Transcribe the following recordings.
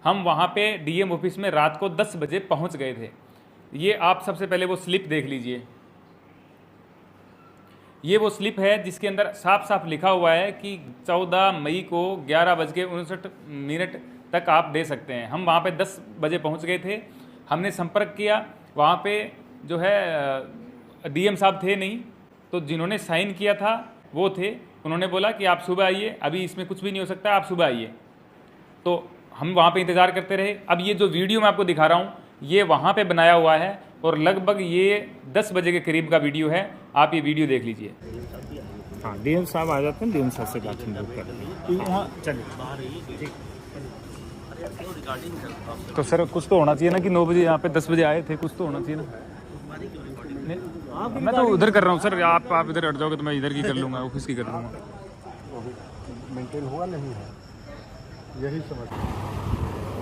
हम वहाँ पे डीएम ऑफिस में रात को 10 बजे पहुँच गए थे। ये आप सबसे पहले वो स्लिप देख लीजिए। ये वो स्लिप है जिसके अंदर साफ साफ लिखा हुआ है कि 14 मई को 11:59 तक आप दे सकते हैं। हम वहाँ पे 10 बजे पहुँच गए थे। हमने संपर्क किया, वहाँ पे जो है डीएम साहब थे नहीं, तो जिन्होंने साइन किया था वो थे। उन्होंने बोला कि आप सुबह आइए, अभी इसमें कुछ भी नहीं हो सकता, आप सुबह आइए। तो हम वहाँ पे इंतज़ार करते रहे। अब ये जो वीडियो मैं आपको दिखा रहा हूँ ये वहाँ पे बनाया हुआ है और लगभग ये 10 बजे के करीब का वीडियो है। आप ये वीडियो देख लीजिए। हाँ, डीएम साहब आ जाते हैं, डीएम साहब से बात हम लोग कर लेंगे। हाँ चलिए। तो सर कुछ तो होना चाहिए ना कि 9 बजे यहाँ पे 10 बजे आए थे, कुछ तो होना चाहिए ना। मैं तो उधर कर रहा हूँ सर, आप इधर हट जाओगे तो मैं इधर की कर लूँगा, ऑफिस की कर लूँगा। मेंटेन हुआ नहीं है, यही समझ।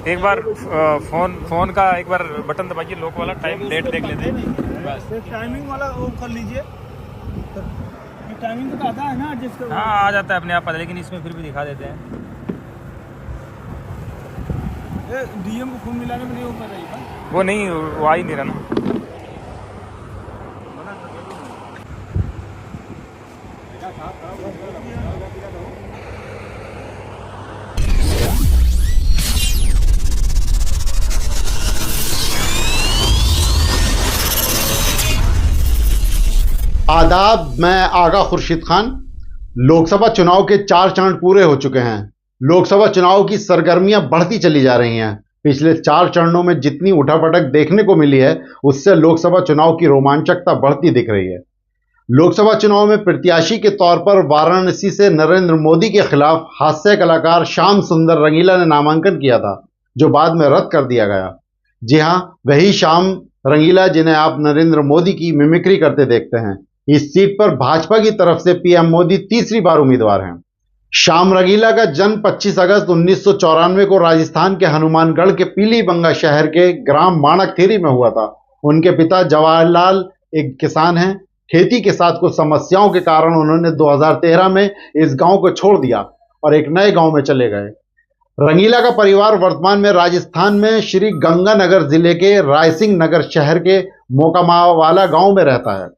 एक बार फोन का एक बार बटन दबाइए, लॉक वाला, टाइम डेट देख लेते हैं। टाइमिंग वाला वो कर लीजिए, टाइमिंग तो आता है ना जिसका। हाँ आ जाता है अपने आप, लेकिन इसमें फिर भी दिखा देते हैं। डीएम को फोन मिलाने में नहीं हो पा रही है, वो नहीं, वो आ ही नहीं रहा ना। आदाब, मैं आगा खुर्शीद खान। लोकसभा चुनाव के 4 चरण पूरे हो चुके हैं। लोकसभा चुनाव की सरगर्मियां बढ़ती चली जा रही हैं। पिछले 4 चरणों में जितनी उठापटक देखने को मिली है उससे लोकसभा चुनाव की रोमांचकता बढ़ती दिख रही है। लोकसभा चुनाव में प्रत्याशी के तौर पर वाराणसी से नरेंद्र मोदी के खिलाफ हास्य कलाकार श्याम सुंदर रंगीला ने नामांकन किया था, जो बाद में रद्द कर दिया गया। जी हां, वही श्याम रंगीला जिन्हें आप नरेंद्र मोदी की मिमिक्री करते देखते हैं। इस सीट पर भाजपा की तरफ से पीएम मोदी तीसरी बार उम्मीदवार हैं। श्याम रंगीला का जन्म 25 अगस्त 1994 को राजस्थान के हनुमानगढ़ के पीलीबंगा शहर के ग्राम माणकथेरी में हुआ था। उनके पिता जवाहरलाल एक किसान हैं। खेती के साथ कुछ समस्याओं के कारण उन्होंने 2013 में इस गांव को छोड़ दिया और एक नए गांव में चले गए। रंगीला का परिवार वर्तमान में राजस्थान में श्री गंगानगर जिले के रायसिंह नगर शहर के मोकामावाला गांव में रहता है।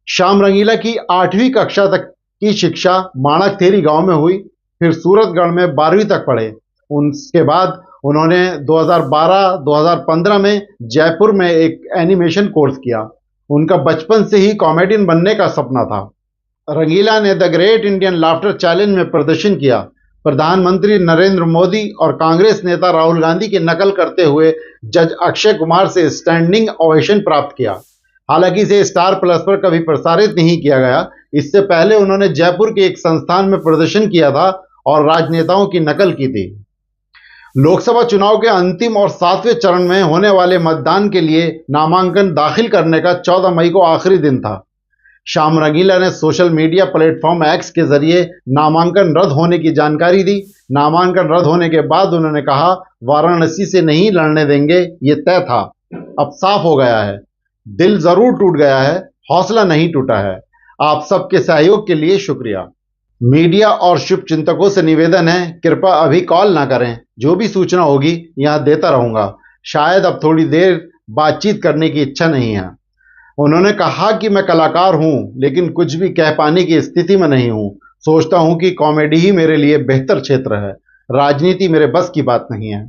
श्याम रंगीला की 8वीं कक्षा तक की शिक्षा माणकथेरी गांव में हुई, फिर सूरतगढ़ में 12वीं तक पढ़े। उसके बाद उन्होंने 2012-2015 में जयपुर में एक एनिमेशन कोर्स किया। उनका बचपन से ही कॉमेडियन बनने का सपना था। रंगीला ने the great Indian laughter challenge में प्रदर्शन किया। प्रधानमंत्री नरेंद्र मोदी और कांग्रेस नेता राहुल गांधी की नकल करते हुए जज अक्षय कुमार से स्टैंडिंग ओवेशन प्राप्त किया। हालांकि इसे स्टार प्लस पर कभी प्रसारित नहीं किया गया। इससे पहले उन्होंने जयपुर के एक संस्थान में प्रदर्शन किया था और राजनेताओं की नकल की थी। लोकसभा चुनाव के अंतिम और 7वें चरण में होने वाले मतदान के लिए नामांकन दाखिल करने का 14 मई को आखिरी दिन था। श्याम रंगीला ने सोशल मीडिया प्लेटफॉर्म एक्स के जरिए नामांकन रद्द होने की जानकारी दी। नामांकन रद्द होने के बाद उन्होंने कहा, वाराणसी से नहीं लड़ने देंगे, ये तय था। अब साफ हो गया है। दिल जरूर टूट गया है, हौसला नहीं टूटा है। आप सबके सहयोग के लिए शुक्रिया। मीडिया और शुभ चिंतकों से निवेदन है, कृपया अभी कॉल ना करें। जो भी सूचना होगी यहां देता रहूंगा। शायद अब थोड़ी देर बातचीत करने की इच्छा नहीं है। उन्होंने कहा कि मैं कलाकार हूं लेकिन कुछ भी कह पाने की स्थिति में नहीं हूं। सोचता हूं कि कॉमेडी ही मेरे लिए बेहतर क्षेत्र है, राजनीति मेरे बस की बात नहीं है।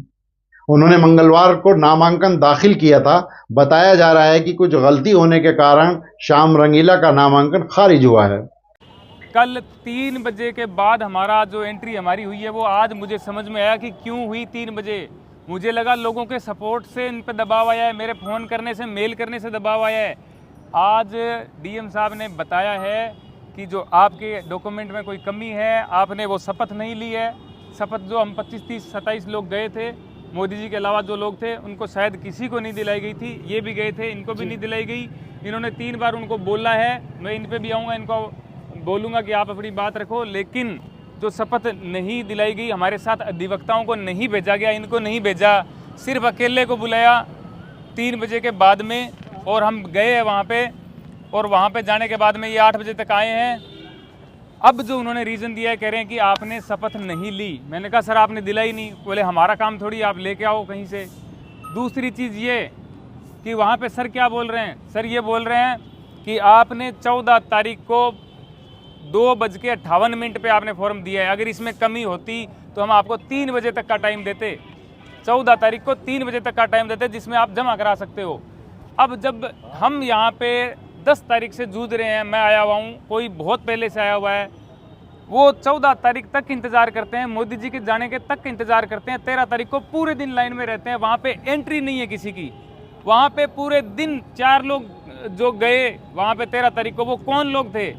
उन्होंने मंगलवार को नामांकन दाखिल किया था। बताया जा रहा है कि कुछ गलती होने के कारण श्याम रंगीला का नामांकन खारिज हुआ है। कल 3 बजे के बाद हमारा जो एंट्री हमारी हुई है वो आज मुझे समझ में आया कि क्यों हुई 3 बजे। मुझे लगा लोगों के सपोर्ट से इन पर दबाव आया है, मेरे फ़ोन करने से, मेल करने से दबाव आया है। आज डीएम साहब ने बताया है कि जो आपके डॉक्यूमेंट में कोई कमी है, आपने वो शपथ नहीं ली है। शपथ जो हम 25, 30, 27 लोग गए थे, मोदी जी के अलावा जो लोग थे, उनको शायद किसी को नहीं दिलाई गई थी। ये भी गए थे, इनको भी नहीं दिलाई गई। इन्होंने 3 बार उनको बोला है। मैं इन पे भी आऊँगा, इनको बोलूँगा कि आप अपनी बात रखो, लेकिन जो शपथ नहीं दिलाई गई, हमारे साथ अधिवक्ताओं को नहीं भेजा गया, इनको नहीं भेजा, सिर्फ अकेले को बुलाया 3 बजे के बाद में। और हम गए हैं वहाँ पे, और वहाँ पे जाने के बाद में ये 8 बजे तक आए हैं। अब जो उन्होंने रीज़न दिया है, कह रहे हैं कि आपने शपथ नहीं ली। मैंने कहा सर आपने दिला ही नहीं। बोले हमारा काम थोड़ी, आप लेके आओ कहीं से। दूसरी चीज़ ये कि वहाँ पे सर क्या बोल रहे हैं, सर ये बोल रहे हैं कि आपने 14 तारीख को 2:58 पे आपने फॉर्म दिया है, अगर इसमें कमी होती तो हम आपको 3 बजे तक का टाइम देते। 14 तारीख को 3 बजे तक का टाइम देते जिसमें आप जमा करा सकते हो। अब जब हम यहाँ पे 10 तारीख से जूझ रहे हैं, मैं आया हुआ हूँ, कोई बहुत पहले से आया हुआ है, वो 14 तारीख तक इंतज़ार करते हैं, मोदी जी के जाने के तक इंतज़ार करते हैं। 13 तारीख को पूरे दिन लाइन में रहते हैं, वहाँ पे एंट्री नहीं है किसी की। वहाँ पे पूरे दिन 4 लोग जो गए वहाँ पे 13 तारीख को, वो कौन लोग थे?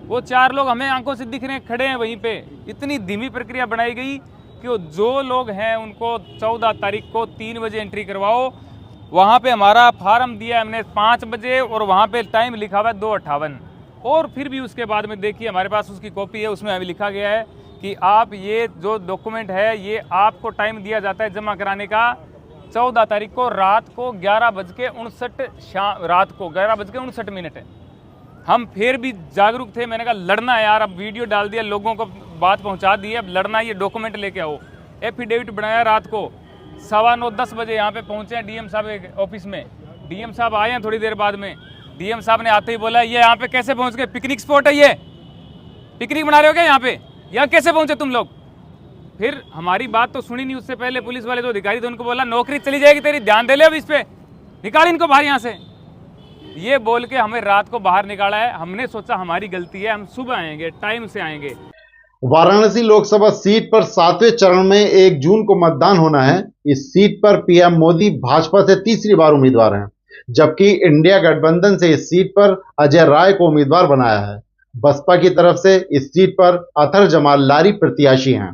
वो 4 लोग हमें आंखों से दिख रहे हैं, खड़े हैं वहीं पे। इतनी धीमी प्रक्रिया बनाई गई कि जो लोग हैं उनको 14 तारीख को 3 बजे एंट्री करवाओ। वहाँ पे हमारा फार्म दिया हमने 5 बजे और वहाँ पे टाइम लिखा हुआ है 2:58। और फिर भी उसके बाद में देखिए हमारे पास उसकी कॉपी है, उसमें हमें लिखा गया है कि आप ये जो डॉक्यूमेंट है ये आपको टाइम दिया जाता है जमा कराने का 14 तारीख को रात को 11:59 रात को 11:59 है। हम फिर भी जागरूक थे, मैंने कहा लड़ना है यार, अब वीडियो डाल दिया, लोगों को बात पहुंचा दी है, अब लड़ना, ये डॉक्यूमेंट लेके आओ। एफिडेविट बनाया रात को 9:15-10 बजे यहाँ पे पहुंचे हैं डीएम साहब के ऑफिस में। डीएम साहब आए हैं थोड़ी देर बाद में। डीएम साहब ने आते ही बोला ये यहाँ पे कैसे पहुँच गए, पिकनिक स्पॉट है ये, पिकनिक बना रहे हो क्या यहाँ पे, यहाँ कैसे पहुँचे तुम लोग? फिर हमारी बात तो सुनी नहीं, उससे पहले पुलिस वाले जो अधिकारी थे उनको बोला नौकरी चली जाएगी तेरी, ध्यान दे ले अब इस पे, निकाल इनको बाहर यहाँ से। ये बोल के हमें रात को बाहर निकाला है। हमने सोचा हमारी गलती है, हम सुबह आएंगे, टाइम से आएंगे। वाराणसी लोकसभा सीट पर 7वें चरण में 1 जून को मतदान होना है। इस सीट पर पीएम मोदी भाजपा से तीसरी बार उम्मीदवार हैं, जबकि इंडिया गठबंधन से इस सीट पर अजय राय को उम्मीदवार बनाया है। बसपा की तरफ से इस सीट पर अतहर जमाल लारी प्रत्याशी हैं।